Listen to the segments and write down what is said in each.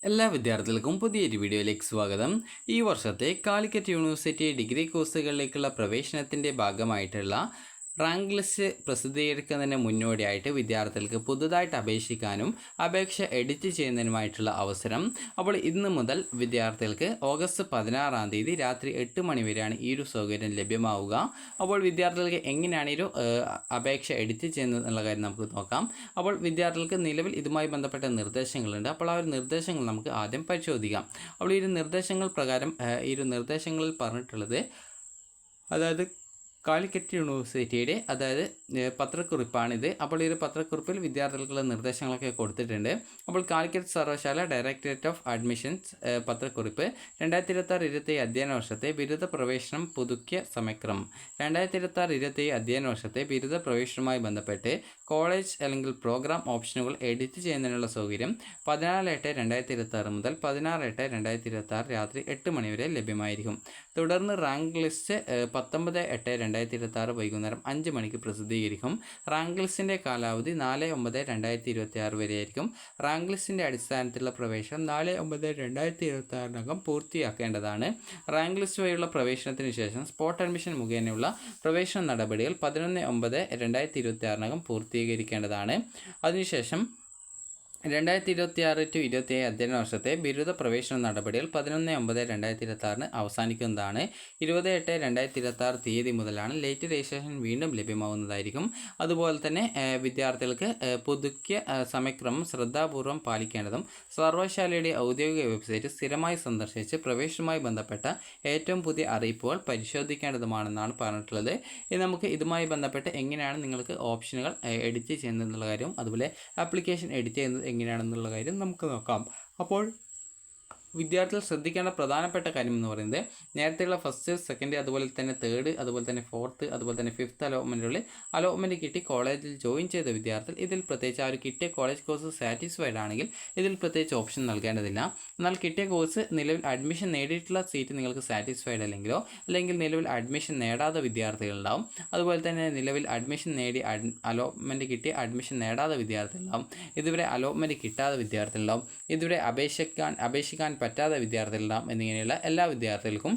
എല്ലാ വിദ്യാർത്ഥികൾക്കും പുതിയൊരു വീഡിയോയിലേക്ക് സ്വാഗതം. ഈ വർഷത്തെ കാലിക്കറ്റ് യൂണിവേഴ്സിറ്റി ഡിഗ്രി കോഴ്സുകളിലേക്കുള്ള പ്രവേശനത്തിൻ്റെ ഭാഗമായിട്ടുള്ള റാങ്ക് ലിസ്റ്റ് പ്രസിദ്ധീകരിക്കുന്നതിന് മുന്നോടിയായിട്ട് വിദ്യാർത്ഥികൾക്ക് പുതുതായിട്ട് അപേക്ഷിക്കാനും അപേക്ഷ എഡിറ്റ് ചെയ്യുന്നതിനുമായിട്ടുള്ള അവസരം അപ്പോൾ ഇന്ന് മുതൽ വിദ്യാർത്ഥികൾക്ക് ഓഗസ്റ്റ് 16-ാം തീയതി രാത്രി 8 മണി വരെയാണ് ഈ ഒരു സൗകര്യം ലഭ്യമാവുക. അപ്പോൾ വിദ്യാർത്ഥികൾക്ക് എങ്ങനെയാണ് ഈ ഒരു അപേക്ഷ എഡിറ്റ് ചെയ്യുന്നത് എന്നുള്ള കാര്യം നമുക്ക് നോക്കാം. അപ്പോൾ വിദ്യാർത്ഥികൾക്ക് നിലവിൽ ഇതുമായി ബന്ധപ്പെട്ട നിർദ്ദേശങ്ങളുണ്ട്. അപ്പോൾ ആ ഒരു നിർദ്ദേശങ്ങൾ നമുക്ക് ആദ്യം പരിശോധിക്കാം. അപ്പോൾ ഈ ഒരു നിർദ്ദേശങ്ങൾ പ്രകാരം ഈ ഒരു നിർദ്ദേശങ്ങളിൽ പറഞ്ഞിട്ടുള്ളത് അതായത് കാലിക്കറ്റ് യൂണിവേഴ്സിറ്റിയുടെ പത്രക്കുറിപ്പാണിത്. അപ്പോൾ ഈ ഒരു പത്രക്കുറിപ്പിൽ വിദ്യാർത്ഥികൾക്കുള്ള നിർദ്ദേശങ്ങളൊക്കെ കൊടുത്തിട്ടുണ്ട്. അപ്പോൾ കാലിക്കറ്റ് സർവകലാശാല ഡയറക്ടറേറ്റ് ഓഫ് അഡ്മിഷൻസ് പത്രക്കുറിപ്പ് 2026-27 അധ്യയന വർഷത്തെ ബിരുദ പ്രവേശനം പുതുക്കിയ സമയക്രമം 2026-27 അധ്യയന വർഷത്തെ ബിരുദ പ്രവേശനവുമായി ബന്ധപ്പെട്ട് കോളേജ് അല്ലെങ്കിൽ പ്രോഗ്രാം ഓപ്ഷനുകൾ എഡിറ്റ് ചെയ്യുന്നതിനുള്ള സൗകര്യം 14/8/2026 മുതൽ 16/8/2026 രാത്രി 8 മണി വരെ ലഭ്യമായിരിക്കും. തുടർന്ന് റാങ്ക് ലിസ്റ്റ് 19/8/2026 വൈകുന്നേരം 5 മണിക്ക് പ്രസിദ്ധീകരിക്കും. റാങ്ക് ലിസ്റ്റിൻ്റെ കാലാവധി 4/9/2026 വരെയായിരിക്കും. റാങ്ക് ലിസ്റ്റിൻ്റെ അടിസ്ഥാനത്തിലുള്ള പ്രവേശനം 4/9/2026 പൂർത്തിയാക്കേണ്ടതാണ്. റാങ്ക് ലിസ്റ്റ് വഴിയുള്ള പ്രവേശനത്തിന് ശേഷം സ്പോട്ട് അഡ്മിഷൻ മുഖേനയുള്ള പ്രവേശന നടപടികൾ 11/9/2026 പൂർത്തീകരിക്കേണ്ടതാണ്. അതിനുശേഷം 2026-27 അധ്യയന വർഷത്തെ ബിരുദ പ്രവേശന നടപടികൾ 11/9/2026 അവസാനിക്കുന്നതാണ്. 20/8/2026 തീയതി മുതലാണ് ലേറ്റ് രജിസ്ട്രേഷൻ വീണ്ടും ലഭ്യമാവുന്നതായിരിക്കും. അതുപോലെ തന്നെ വിദ്യാർത്ഥികൾക്ക് പുതുക്കിയ സമയക്രമം ശ്രദ്ധാപൂർവം പാലിക്കേണ്ടതും സർവകലാശാലയുടെ ഔദ്യോഗിക വെബ്സൈറ്റ് സ്ഥിരമായി സന്ദർശിച്ച് പ്രവേശനവുമായി ബന്ധപ്പെട്ട ഏറ്റവും പുതിയ അറിയിപ്പുകൾ പരിശോധിക്കേണ്ടതുമാണെന്നാണ് പറഞ്ഞിട്ടുള്ളത്. ഇനി നമുക്ക് ഇതുമായി ബന്ധപ്പെട്ട് എങ്ങനെയാണ് നിങ്ങൾക്ക് ഓപ്ഷനുകൾ എഡിറ്റ് ചെയ്യുന്നതെന്നുള്ള കാര്യം അതുപോലെ ആപ്ലിക്കേഷൻ എഡിറ്റ് ചെയ്യുന്നത് എങ്ങനെയാണെന്നുള്ള കാര്യം നമുക്ക് നോക്കാം. അപ്പോൾ വിദ്യാർത്ഥികൾ ശ്രദ്ധിക്കേണ്ട പ്രധാനപ്പെട്ട കാര്യം എന്ന് പറയുന്നത് നേരത്തെയുള്ള ഫസ്റ്റ്, സെക്കൻഡ്, അതുപോലെ തന്നെ തേർഡ്, അതുപോലെ തന്നെ ഫോർത്ത്, അതുപോലെ തന്നെ ഫിഫ്ത്ത് അലോട്ട്മെൻറ്റ് കിട്ടി കോളേജിൽ ജോയിൻ ചെയ്ത വിദ്യാർത്ഥികൾ ഇതിൽ പ്രത്യേകിച്ച് ആ ഒരു കിട്ടിയ കോളേജ് കോഴ്സ് സാറ്റിസ്ഫൈഡ് ആണെങ്കിൽ ഇതിൽ പ്രത്യേകിച്ച് ഓപ്ഷൻ നൽകേണ്ടതില്ല. എന്നാൽ കിട്ടിയ കോഴ്സ് നിലവിൽ അഡ്മിഷൻ നേടിയിട്ടുള്ള സീറ്റ് നിങ്ങൾക്ക് സാറ്റിസ്ഫൈഡ് അല്ലെങ്കിലോ അല്ലെങ്കിൽ നിലവിൽ അഡ്മിഷൻ നേടാത്ത വിദ്യാർത്ഥികളുണ്ടാവും. അതുപോലെ തന്നെ നിലവിൽ അഡ്മിഷൻ നേടി അലോട്ട്മെൻറ്റ് കിട്ടി അഡ്മിഷൻ നേടാത്ത വിദ്യാർത്ഥികളുണ്ടാവും. ഇതുവരെ അലോട്ട്മെൻറ്റ് കിട്ടാത്ത വിദ്യാർത്ഥികളുണ്ടാവും. ഇതുവരെ അപേക്ഷിക്കാൻ പറ്റാത്ത വിദ്യാർത്ഥികളുണ്ടാവും. എന്നിങ്ങനെയുള്ള എല്ലാ വിദ്യാർത്ഥികൾക്കും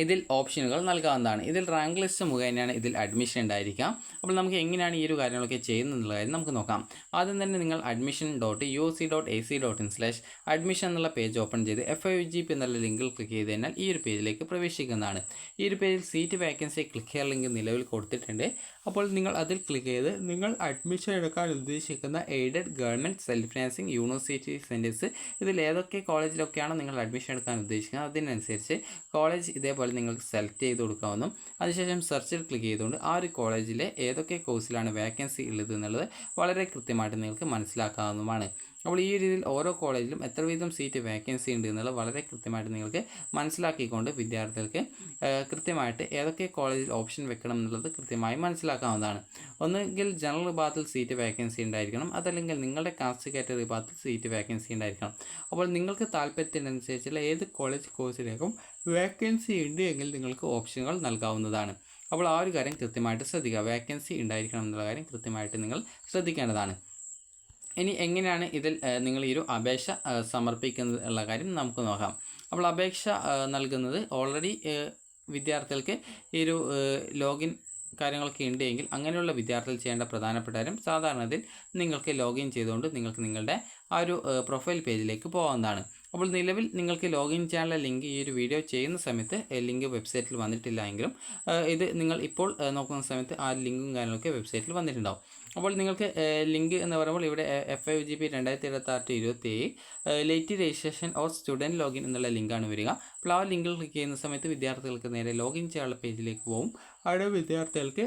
ഇതിൽ ഓപ്ഷനുകൾ നൽകാവുന്നതാണ്. ഇതിൽ റാങ്ക് ലിസ്റ്റ് മുഖേനയാണ് ഇതിൽ അഡ്മിഷൻ ഉണ്ടായിരിക്കാം. അപ്പോൾ നമുക്ക് എങ്ങനെയാണ് ഈ ഒരു കാര്യങ്ങളൊക്കെ ചെയ്യുന്നതെന്നുള്ള കാര്യം നമുക്ക് നോക്കാം. ആദ്യം തന്നെ നിങ്ങൾ admission.uc.ac.in/admission എന്നുള്ള പേജ് ഓപ്പൺ ചെയ്ത് FIUGP എന്നുള്ള ലിങ്കിൽ ക്ലിക്ക് ചെയ്ത് കഴിഞ്ഞാൽ ഈ ഒരു പേജിലേക്ക് പ്രവേശിക്കുന്നതാണ്. ഈ ഒരു പേജിൽ സീറ്റ് വേക്കൻസി ക്ലിക്ക് ചെയ്യാൻ ലിങ്ക് നിലവിൽ കൊടുത്തിട്ടുണ്ട്. അപ്പോൾ നിങ്ങൾ അതിൽ ക്ലിക്ക് ചെയ്ത് നിങ്ങൾ അഡ്മിഷൻ എടുക്കാൻ ഉദ്ദേശിക്കുന്ന aided, government, self financing, university centres ഇതിൽ ഏതൊക്കെ കോളേജിലൊക്കെയാണ് നിങ്ങൾ അഡ്മിഷൻ എടുക്കാൻ ഉദ്ദേശിക്കുന്നത് അതിനനുസരിച്ച് കോളേജ് ഇതേപോലെ നിങ്ങൾക്ക് സെലക്ട് ചെയ്ത് കൊടുക്കാവുന്നതും അതിനുശേഷം സെർച്ചിൽ ക്ലിക്ക് ചെയ്തുകൊണ്ട് ആ ഒരു കോളേജിലെ ഏതൊക്കെ കോഴ്സിലാണ് വേക്കൻസി ഉള്ളത് എന്നുള്ളത് വളരെ കൃത്യമായിട്ട് നിങ്ങൾക്ക് മനസ്സിലാക്കാവുന്നതുമാണ്. അപ്പോൾ ഈ രീതിയിൽ ഓരോ കോളേജിലും എത്ര വീതം സീറ്റ് വേക്കൻസി ഉണ്ട് എന്നുള്ളത് വളരെ കൃത്യമായിട്ട് നിങ്ങൾക്ക് മനസ്സിലാക്കിക്കൊണ്ട് വിദ്യാർത്ഥികൾക്ക് കൃത്യമായിട്ട് ഏതൊക്കെ കോളേജിൽ ഓപ്ഷൻ വെക്കണം എന്നുള്ളത് കൃത്യമായി മനസ്സിലാക്കാവുന്നതാണ്. ഒന്നുകിൽ ജനറൽ വിഭാഗത്തിൽ സീറ്റ് വേക്കൻസി ഉണ്ടായിരിക്കണം, അതല്ലെങ്കിൽ നിങ്ങളുടെ കാസ്റ്റ് കാറ്റഗറി വിഭാഗത്തിൽ സീറ്റ് വേക്കൻസി ഉണ്ടായിരിക്കണം. അപ്പോൾ നിങ്ങൾക്ക് താല്പര്യത്തിനനുസരിച്ചുള്ള ഏത് കോളേജ് കോഴ്സിലേക്കും വേക്കൻസി ഉണ്ട് എങ്കിൽ നിങ്ങൾക്ക് ഓപ്ഷനുകൾ നൽകാവുന്നതാണ്. അപ്പോൾ ആ ഒരു കാര്യം കൃത്യമായിട്ട് ശ്രദ്ധിക്കുക. വേക്കൻസി ഉണ്ടായിരിക്കണം എന്നുള്ള കാര്യം കൃത്യമായിട്ട് നിങ്ങൾ ശ്രദ്ധിക്കേണ്ടതാണ്. ഇനി എങ്ങനെയാണ് ഇതിൽ നിങ്ങൾ ഈ ഒരു അപേക്ഷ സമർപ്പിക്കുന്നത് എന്നുള്ള കാര്യം നമുക്ക് നോക്കാം. അപ്പോൾ അപേക്ഷ നൽകുന്നത് ഓൾറെഡി വിദ്യാർത്ഥികൾക്ക് ഈ ഒരു ലോഗിൻ കാര്യങ്ങളൊക്കെ ഉണ്ടെങ്കിൽ അങ്ങനെയുള്ള വിദ്യാർത്ഥികൾ ചെയ്യേണ്ട പ്രധാനപ്പെട്ട കാര്യം സാധാരണത്തിൽ നിങ്ങൾക്ക് ലോഗിൻ ചെയ്തുകൊണ്ട് നിങ്ങൾക്ക് നിങ്ങളുടെ ആ ഒരു പ്രൊഫൈൽ പേജിലേക്ക് പോകാവുന്നതാണ്. അപ്പോൾ നിലവിൽ നിങ്ങൾക്ക് ലോഗിൻ ചെയ്യാനുള്ള ലിങ്ക് ഈ ഒരു വീഡിയോ ചെയ്യുന്ന സമയത്ത് ലിങ്ക് വെബ്സൈറ്റിൽ വന്നിട്ടില്ല എങ്കിലും ഇത് നിങ്ങൾ ഇപ്പോൾ നോക്കുന്ന സമയത്ത് ആ ലിങ്കും കാര്യങ്ങളൊക്കെ വെബ്സൈറ്റിൽ വന്നിട്ടുണ്ടാവും. അപ്പോൾ നിങ്ങൾക്ക് ലിങ്ക് എന്ന് പറയുമ്പോൾ ഇവിടെ FIUGP 2026-27 late registration or student login എന്നുള്ള ലിങ്കാണ് വരിക. അപ്പോൾ ആ ലിങ്കിൽ ക്ലിക്ക് ചെയ്യുന്ന സമയത്ത് വിദ്യാർത്ഥികൾക്ക് നേരെ ലോഗിൻ ചെയ്യാനുള്ള പേജിലേക്ക് പോകും. അവിടെ വിദ്യാർത്ഥികൾക്ക്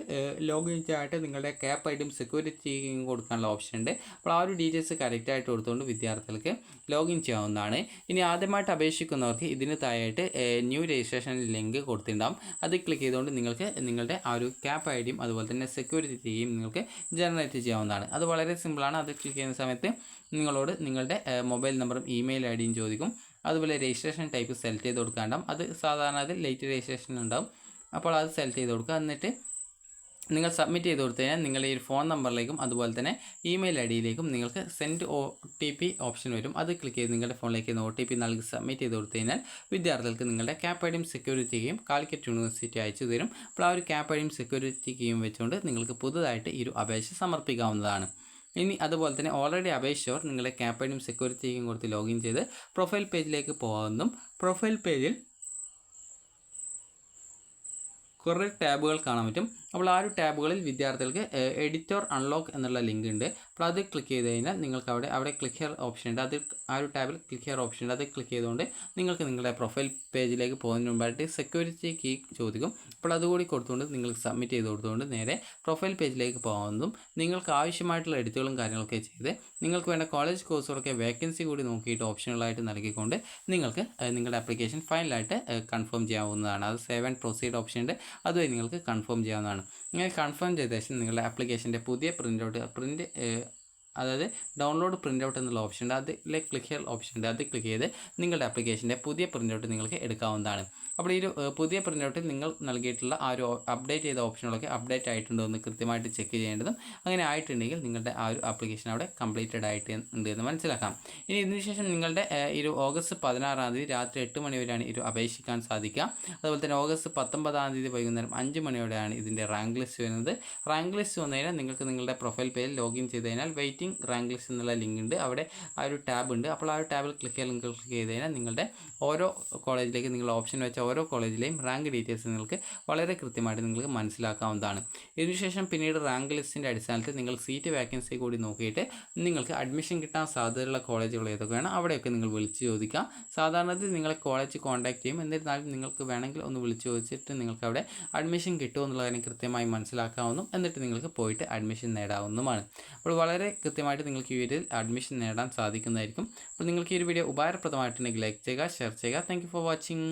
ലോഗിൻ ചെയ്യാനായിട്ട് നിങ്ങളുടെ ക്യാപ്പ് ഐഡിയും സെക്യൂരിറ്റി കൊടുക്കാനുള്ള ഓപ്ഷൻ ഉണ്ട്. അപ്പോൾ ആ ഒരു ഡീറ്റെയിൽസ് കറക്റ്റായിട്ട് കൊടുത്തുകൊണ്ട് വിദ്യാർത്ഥികൾക്ക് ലോഗിൻ ചെയ്യാവുന്നതാണ്. ഇനി ആദ്യമായിട്ട് അപേക്ഷിക്കുന്നവർക്ക് ഇതിന് താഴെയായിട്ട് ന്യൂ രജിസ്ട്രേഷൻ ലിങ്ക് കൊടുത്തിട്ടുണ്ടാകും. അത് ക്ലിക്ക് ചെയ്തുകൊണ്ട് നിങ്ങൾക്ക് നിങ്ങളുടെ ആ ഒരു ക്യാപ്പ് ഐഡിയും അതുപോലെ തന്നെ സെക്യൂരിറ്റിയും നിങ്ങൾക്ക് ജനറേറ്റ് ചെയ്യാവുന്നതാണ്. അത് വളരെ സിമ്പിളാണ്. അത് ക്ലിക്ക് ചെയ്യുന്ന സമയത്ത് നിങ്ങളോട് നിങ്ങളുടെ മൊബൈൽ നമ്പറും ഇമെയിൽ ഐഡിയും ചോദിക്കും. അതുപോലെ രജിസ്ട്രേഷൻ ടൈപ്പ് സെലക്ട് ചെയ്ത് കൊടുക്കാണ്ടാവും. അത് സാധാരണ അതിൽ ലേറ്റ് രജിസ്ട്രേഷൻ ഉണ്ടാവും. അപ്പോൾ അത് സെലക്ട് ചെയ്ത് കൊടുക്കുക. എന്നിട്ട് നിങ്ങൾ സബ്മിറ്റ് ചെയ്ത് കൊടുത്തു കഴിഞ്ഞാൽ നിങ്ങളുടെ ഈ ഫോൺ നമ്പറിലേക്കും അതുപോലെ തന്നെ ഇമെയിൽ ഐ ഡിയിലേക്കും നിങ്ങൾക്ക് സെൻഡ് OTP ഓപ്ഷൻ വരും. അത് ക്ലിക്ക് ചെയ്ത് നിങ്ങളുടെ ഫോണിലേക്ക് OTP നൽകി സബ്മിറ്റ് ചെയ്ത് കൊടുത്തു കഴിഞ്ഞാൽ വിദ്യാർത്ഥികൾക്ക് നിങ്ങളുടെ ക്യാപ് ഐഡിയും സെക്യൂരിറ്റി കീയും കാലിക്കറ്റ് യൂണിവേഴ്സിറ്റി അയച്ചു തരും. അപ്പോൾ ആ ഒരു ക്യാപ് ഐഡിയും സെക്യൂരിറ്റി കീയും വെച്ചുകൊണ്ട് നിങ്ങൾക്ക് പുതുതായിട്ട് ഈ ഒരു അപേക്ഷ സമർപ്പിക്കാവുന്നതാണ്. ഇനി അതുപോലെ തന്നെ ഓൾറെഡി അപേക്ഷിച്ചവർ നിങ്ങളുടെ ക്യാപ് ഐഡിയും സെക്യൂരിറ്റി കീയും കൊടുത്ത് ലോഗിൻ ചെയ്ത് പ്രൊഫൈൽ പേജിലേക്ക് പോകാവുന്നതും പ്രൊഫൈൽ പേജിൽ കുറേ ടാബുകൾ കാണാൻ പറ്റും. അപ്പോൾ ആ ഒരു ടാബുകളിൽ വിദ്യാർത്ഥികൾക്ക് എഡിറ്റർ അൺലോക്ക് എന്നുള്ള ലിങ്ക് ഉണ്ട്. അപ്പോൾ അത് ക്ലിക്ക് ചെയ്ത് കഴിഞ്ഞാൽ നിങ്ങൾക്ക് അവിടെ ക്ലിക്ക് ഹിയർ ഓപ്ഷൻ ഉണ്ട്. അത് ആ ഒരു ടാബിൽ ക്ലിക്ക് ഹിയർ ഓപ്ഷൻ ഉണ്ട്. അത് ക്ലിക്ക് ചെയ്തുകൊണ്ട് നിങ്ങൾക്ക് നിങ്ങളുടെ പ്രൊഫൈൽ പേജിലേക്ക് പോകുന്നതിന് മുമ്പായിട്ട് സെക്യൂരിറ്റി കീ ചോദിക്കും. അപ്പോൾ അതുകൂടി കൊടുത്തുകൊണ്ട് നിങ്ങൾക്ക് സബ്മിറ്റ് ചെയ്ത് കൊടുത്തുകൊണ്ട് നേരെ പ്രൊഫൈൽ പേജിലേക്ക് പോകുന്നതും നിങ്ങൾക്ക് ആവശ്യമായിട്ടുള്ള എഡിറ്റുകളും കാര്യങ്ങളൊക്കെ ചെയ്ത് നിങ്ങൾക്ക് വേണ്ട കോളേജ് കോഴ്സുകളൊക്കെ വേക്കൻസി കൂടി നോക്കിയിട്ട് ഓപ്ഷനുകളായിട്ട് നൽകിക്കൊണ്ട് നിങ്ങൾക്ക് നിങ്ങളുടെ ആപ്ലിക്കേഷൻ ഫൈനലായിട്ട് കൺഫേം ചെയ്യാവുന്നതാണ്. അത് സേവ് ആൻഡ് പ്രൊസീഡ് ഓപ്ഷൻ ഉണ്ട്. അതുവഴി നിങ്ങൾക്ക് കൺഫേം ചെയ്യാവുന്നതാണ്. ഇങ്ങനെ കൺഫേം ചെയ്ത ശേഷം നിങ്ങളുടെ ആപ്ലിക്കേഷൻ്റെ പുതിയ പ്രിൻ്റ് അതായത് ഡൗൺലോഡ് പ്രിൻ്റ് ഔട്ട് എന്നുള്ള ഓപ്ഷൻ ഉണ്ട്. അതിലേക്ക് ക്ലിക്ക് ചെയ്യാൻ ഓപ്ഷൻ ഉണ്ട്. അത് ക്ലിക്ക് ചെയ്ത് നിങ്ങളുടെ ആപ്ലിക്കേഷൻ്റെ പുതിയ പ്രിൻ്റ് ഔട്ട് നിങ്ങൾക്ക് എടുക്കാവുന്നതാണ്. അപ്പോൾ ഈ ഒരു പുതിയ പ്രിൻ്റ് ഔട്ടിൽ നിങ്ങൾ നൽകിയിട്ടുള്ള ആ ഒരു അപ്ഡേറ്റ് ചെയ്ത ഓപ്ഷനുകളൊക്കെ അപ്ഡേറ്റ് ആയിട്ടുണ്ടോ എന്ന് കൃത്യമായിട്ട് ചെക്ക് ചെയ്യേണ്ടതും അങ്ങനെ ആയിട്ടുണ്ടെങ്കിൽ നിങ്ങളുടെ ആ ഒരു ആപ്ലിക്കേഷൻ അവിടെ കംപ്ലീറ്റഡ് ആയിട്ട് ഉണ്ട് എന്ന് മനസ്സിലാക്കാം. ഇനി ഇതിനുശേഷം നിങ്ങളുടെ ഈ ഒരു ഓഗസ്റ്റ് 16 രാത്രി 8 മണി വരെയാണ് ഇത് അപേക്ഷിക്കാൻ സാധിക്കുക. അതുപോലെ തന്നെ ഓഗസ്റ്റ് 19 വൈകുന്നേരം 5 മണിയോടെയാണ് ഇതിൻ്റെ റാങ്ക് ലിസ്റ്റ് വരുന്നത്. റാങ്ക് ലിസ്റ്റ് വന്നു കഴിഞ്ഞാൽ നിങ്ങൾക്ക് നിങ്ങളുടെ പ്രൊഫൈൽ പേജിൽ ലോഗിൻ ചെയ്ത് കഴിഞ്ഞാൽ വെയിറ്റിംഗ് റാങ്ക് ലിസ്റ്റ് എന്നുള്ള ലിങ്ക് ഉണ്ട്. അവിടെ ആ ഒരു ടാബ് ഉണ്ട്. അപ്പോൾ ആ ഒരു ടാബിൽ ക്ലിക്ക് ചെയ്ത് കഴിഞ്ഞാൽ നിങ്ങളുടെ ഓരോ കോളേജിലേക്ക് നിങ്ങൾ ഓപ്ഷൻ വെച്ച ഓരോ കോളേജിലെയും റാങ്ക് ഡീറ്റെയിൽസ് നിങ്ങൾക്ക് വളരെ കൃത്യമായിട്ട് നിങ്ങൾക്ക് മനസ്സിലാക്കാവുന്നതാണ്. ഇതിനുശേഷം പിന്നീട് റാങ്ക് ലിസ്റ്റിൻ്റെ അടിസ്ഥാനത്തിൽ നിങ്ങൾ സീറ്റ് വാക്കൻസി കൂടി നോക്കിയിട്ട് നിങ്ങൾക്ക് അഡ്മിഷൻ കിട്ടാൻ സാധ്യതയുള്ള കോളേജുകൾ ഏതൊക്കെയാണ് അവിടെയൊക്കെ നിങ്ങൾ വിളിച്ച് ചോദിക്കാം. സാധാരണത്തിൽ നിങ്ങളെ കോളേജ് കോൺടാക്ട് ചെയ്യും. എന്നിരുന്നാലും നിങ്ങൾക്ക് വേണമെങ്കിൽ ഒന്ന് വിളിച്ച് ചോദിച്ചിട്ട് നിങ്ങൾക്ക് അവിടെ അഡ്മിഷൻ കിട്ടുമോ എന്നുള്ള കാര്യം കൃത്യമായി മനസ്സിലാക്കാവുന്നതും എന്നിട്ട് നിങ്ങൾക്ക് പോയിട്ട് അഡ്മിഷൻ നേടാവുന്നതുമാണ്. അപ്പോൾ വളരെ കൃത്യമായിട്ട് നിങ്ങൾക്ക് ഈ വീഡിയോയിൽ അഡ്മിഷൻ നേടാൻ സാധിക്കുന്നതായിരിക്കും. അപ്പോൾ നിങ്ങൾക്ക് ഈ ഒരു വീഡിയോ ഉപകാരപ്രദമായിട്ടുണ്ടെങ്കിൽ ലൈക്ക് ചെയ്യുക, ഷെയർ ചെയ്യുക. Thank you for watching.